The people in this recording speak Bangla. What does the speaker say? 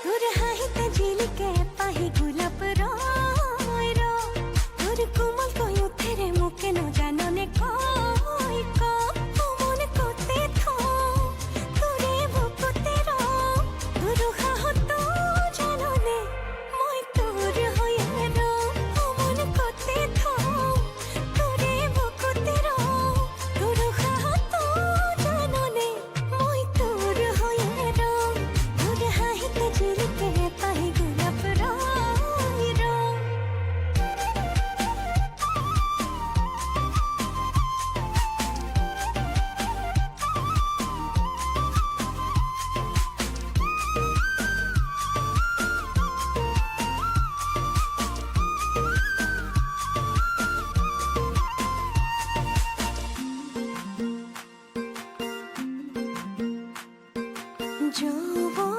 তোর হাহিতে ঝিলিকে পাহি গোলাপ র তোর কোমল কই উঠেরে মুখে ন জাননে কই মনে করতে থো তোরে বুকুতে র তোর হাহত জাননে মই তোর হয়ে র মনে করতে থো তোরে বুকুতে র তোর হাহত জাননে মই তোর হয়ে র তোর হাহিতে ঝিলিকে পাহি গোলাপ র যৌবন